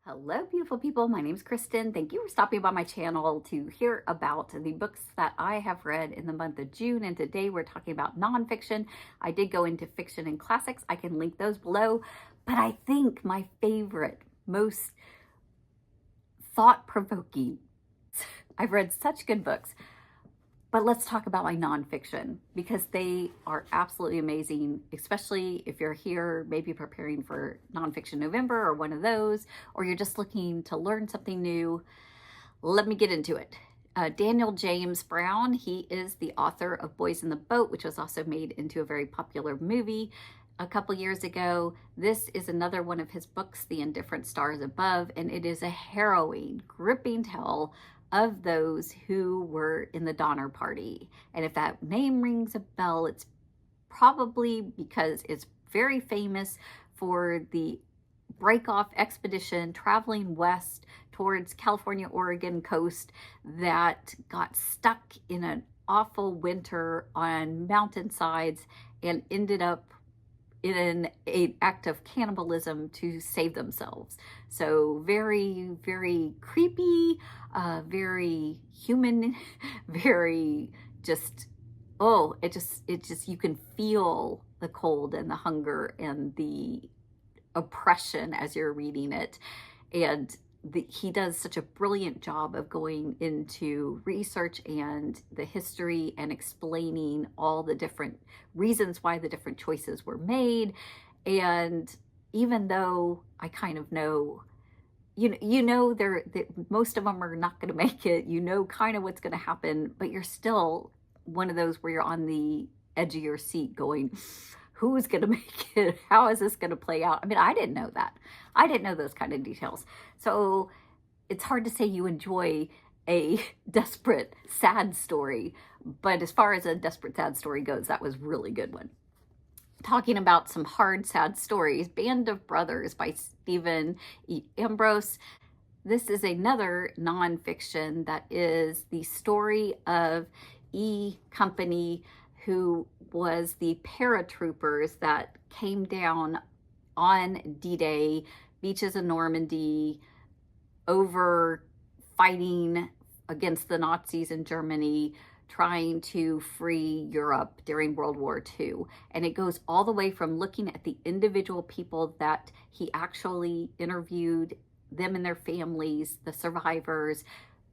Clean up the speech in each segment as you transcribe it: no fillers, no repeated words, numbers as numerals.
Hello, beautiful people. My name is Kristen. Thank you for stopping by my channel to hear about the books that I have read in the month of June. And today we're talking about nonfiction. I did go into fiction and classics. I can link those below. But I think my favorite, most thought-provoking, I've read such good books. But let's talk about my nonfiction because they are absolutely amazing, especially if you're here maybe preparing for Nonfiction November or one of those, or you're just looking to learn something new. Let me get into it. Daniel James Brown, he is the author of Boys in the Boat, which was also made into a very popular movie a couple years ago. This is another one of his books, The Indifferent Stars Above, and it is a harrowing, gripping tale of those who were in the Donner Party. And if that name rings a bell, it's probably because it's very famous for the break-off expedition traveling west towards California, Oregon coast that got stuck in an awful winter on mountainsides and ended up in an act of cannibalism to save themselves. So very, very creepy, very human, very just, oh, it just, you can feel the cold and the hunger and the oppression as you're reading it. And he does such a brilliant job of going into research and the history and explaining all the different reasons why the different choices were made. And even though I kind of know, most of them are not going to make it, kind of what's going to happen, but you're still one of those where you're on the edge of your seat going, who's going to make it? How is this going to play out? I mean, I didn't know that. I didn't know those kind of details. So it's hard to say you enjoy a desperate, sad story. But as far as a desperate, sad story goes, that was a really good one. Talking about some hard, sad stories, Band of Brothers by Stephen E. Ambrose. This is another nonfiction that is the story of E Company, who was the paratroopers that came down on D-Day, beaches of Normandy, over fighting against the Nazis in Germany, trying to free Europe during World War II. And it goes all the way from looking at the individual people that he actually interviewed, them and their families, the survivors,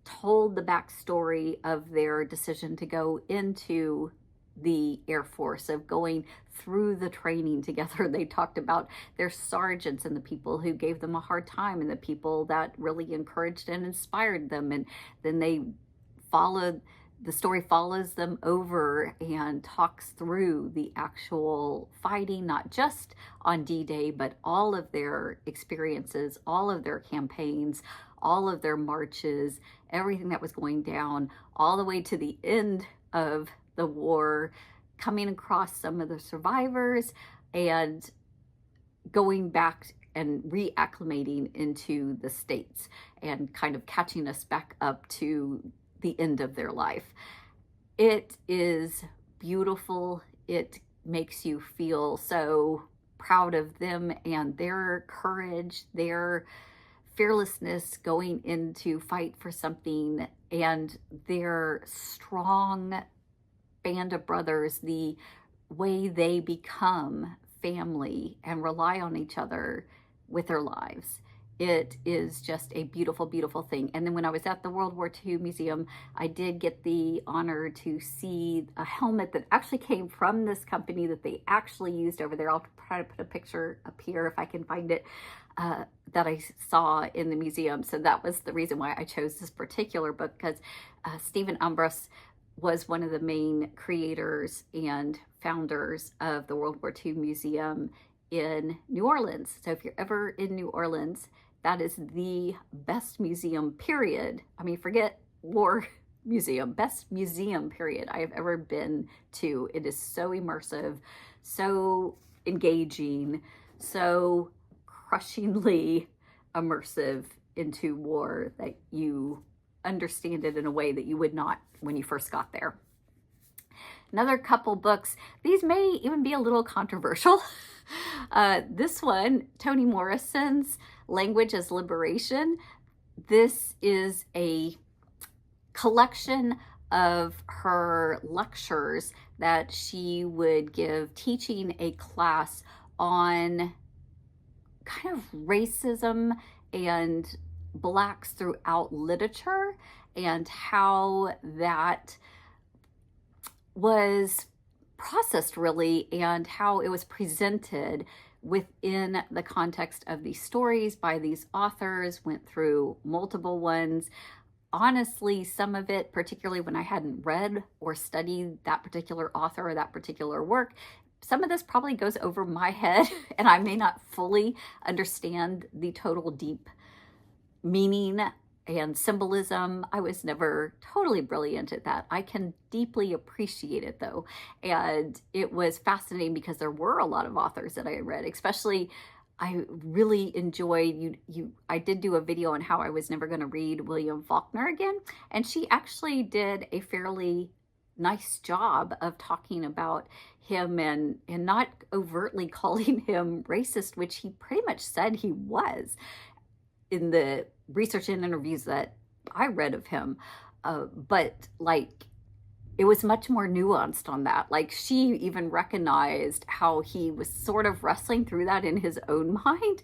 told the backstory of their decision to go into the Air Force, of going through the training together. They talked about their sergeants and the people who gave them a hard time and the people that really encouraged and inspired them. And then the story follows them over and talks through the actual fighting, not just on D-Day, but all of their experiences, all of their campaigns, all of their marches, everything that was going down, all the way to the end of the war, coming across some of the survivors and going back and reacclimating into the States and kind of catching us back up to the end of their life. It is beautiful. It makes you feel so proud of them and their courage, their fearlessness going into fight for something, and their strong band of brothers, the way they become family and rely on each other with their lives. It is just a beautiful, beautiful thing. And then when I was at the World War II Museum, I did get the honor to see a helmet that actually came from this company that they actually used over there. I'll try to put a picture up here if I can find it, that I saw in the museum. So that was the reason why I chose this particular book, because Stephen Ambrose was one of the main creators and founders of the World War II Museum in New Orleans. So if you're ever in New Orleans, that is the best museum, period. I mean, forget war museum, best museum, period, I have ever been to. It is so immersive, so engaging, so crushingly immersive into war that you understand it in a way that you would not when you first got there. Another couple books, these may even be a little controversial. This one, Toni Morrison's Language as Liberation. This is a collection of her lectures that she would give teaching a class on kind of racism and Blacks throughout literature and how that was processed really and how it was presented within the context of these stories by these authors, went through multiple ones. Honestly, some of it, particularly when I hadn't read or studied that particular author or that particular work, some of this probably goes over my head and I may not fully understand the total deep meaning and symbolism. I was never totally brilliant at that. I can deeply appreciate it though. And it was fascinating because there were a lot of authors that I had read, especially I really enjoyed I did do a video on how I was never going to read William Faulkner again. And she actually did a fairly nice job of talking about him and not overtly calling him racist, which he pretty much said he was in the research and interviews that I read of him. But like, it was much more nuanced on that. Like, she even recognized how he was sort of wrestling through that in his own mind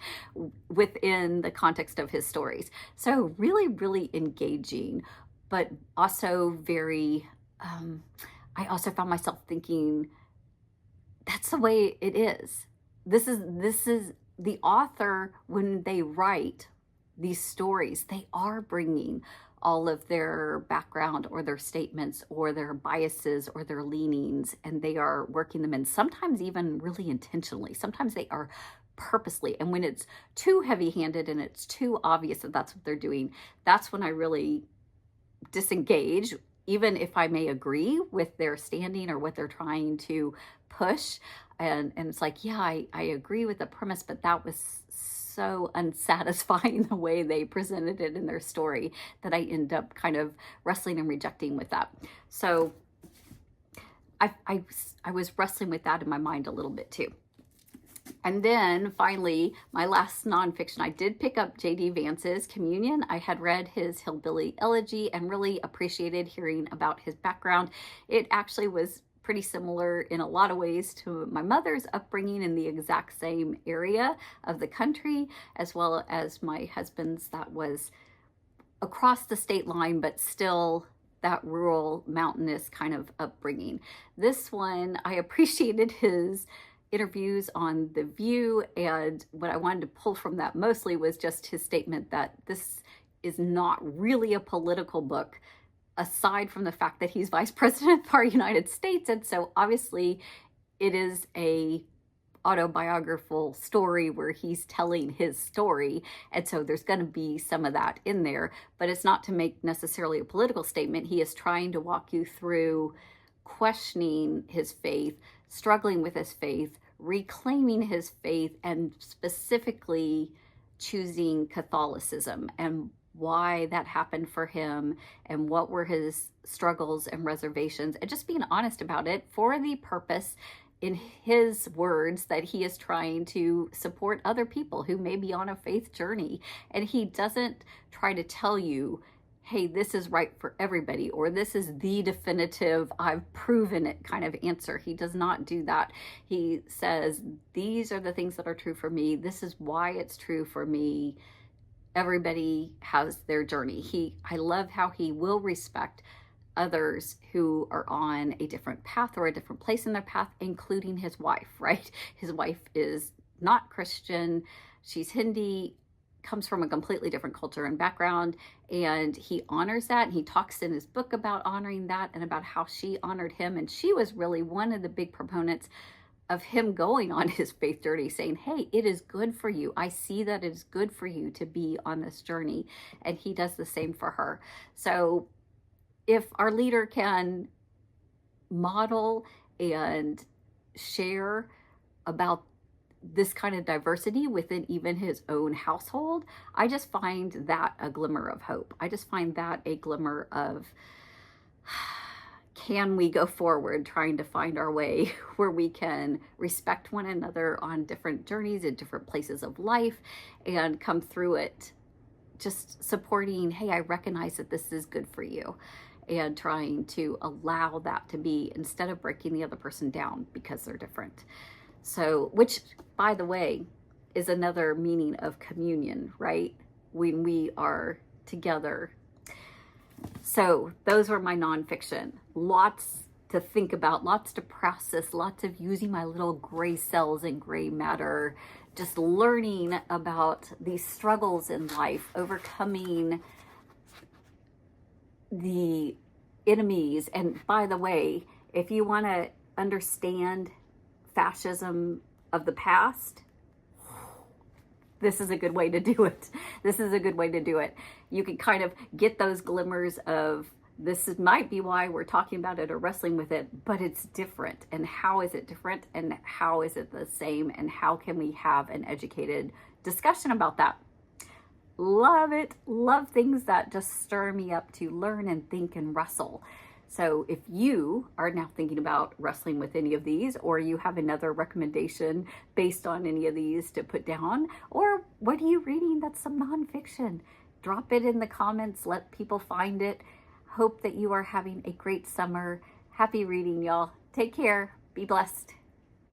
within the context of his stories. So really, really engaging, but also very, I also found myself thinking, that's the way it is. This is the author, when they write these stories, they are bringing all of their background or their statements or their biases or their leanings, and they are working them in, sometimes even really intentionally. Sometimes they are purposely. And when it's too heavy-handed and it's too obvious that that's what they're doing, that's when I really disengage, even if I may agree with their standing or what they're trying to push. And it's like, yeah, I agree with the premise, but that was so unsatisfying the way they presented it in their story that I end up kind of wrestling and rejecting with that. So I was wrestling with that in my mind a little bit too. And then finally, my last nonfiction, I did pick up JD Vance's Communion. I had read his Hillbilly Elegy and really appreciated hearing about his background. It actually was pretty similar in a lot of ways to my mother's upbringing in the exact same area of the country, as well as my husband's. That was across the state line, but still that rural, mountainous kind of upbringing. This one, I appreciated his interviews on The View, and what I wanted to pull from that mostly was just his statement that this is not really a political book, aside from the fact that he's vice president of our United States. And so obviously it is a autobiographical story where he's telling his story. And so there's going to be some of that in there, but it's not to make necessarily a political statement. He is trying to walk you through questioning his faith, struggling with his faith, reclaiming his faith, and specifically choosing Catholicism and why that happened for him and what were his struggles and reservations, and just being honest about it for the purpose, in his words, that he is trying to support other people who may be on a faith journey. And he doesn't try to tell you, hey, this is right for everybody, or this is the definitive, I've proven it kind of answer. He does not do that. He says, these are the things that are true for me. This is why it's true for me. Everybody has their journey. I love how he will respect others who are on a different path or a different place in their path, including his wife, right? His wife is not Christian. She's Hindi, comes from a completely different culture and background, and he honors that. And he talks in his book about honoring that and about how she honored him. And she was really one of the big proponents of him going on his faith journey, saying, hey, it is good for you. I see that it is good for you to be on this journey. And he does the same for her. So if our leader can model and share about this kind of diversity within even his own household, I just find that a glimmer of hope. I just find that a glimmer of, can we go forward trying to find our way where we can respect one another on different journeys in different places of life and come through it just supporting, hey, I recognize that this is good for you, and trying to allow that to be instead of breaking the other person down because they're different. So, which, by the way, is another meaning of communion, right? When we are together. So those were my nonfiction. Lots to think about, lots to process, lots of using my little gray cells and gray matter, just learning about these struggles in life, overcoming the enemies. And by the way, if you want to understand fascism of the past, this is a good way to do it. This is a good way to do it. You can kind of get those glimmers of might be why we're talking about it or wrestling with it, but it's different. And how is it different? And how is it the same? And how can we have an educated discussion about that? Love it. Love things that just stir me up to learn and think and wrestle. So if you are now thinking about wrestling with any of these, or you have another recommendation based on any of these to put down, or what are you reading that's some nonfiction? Drop it in the comments. Let people find it. Hope that you are having a great summer. Happy reading, y'all. Take care. Be blessed.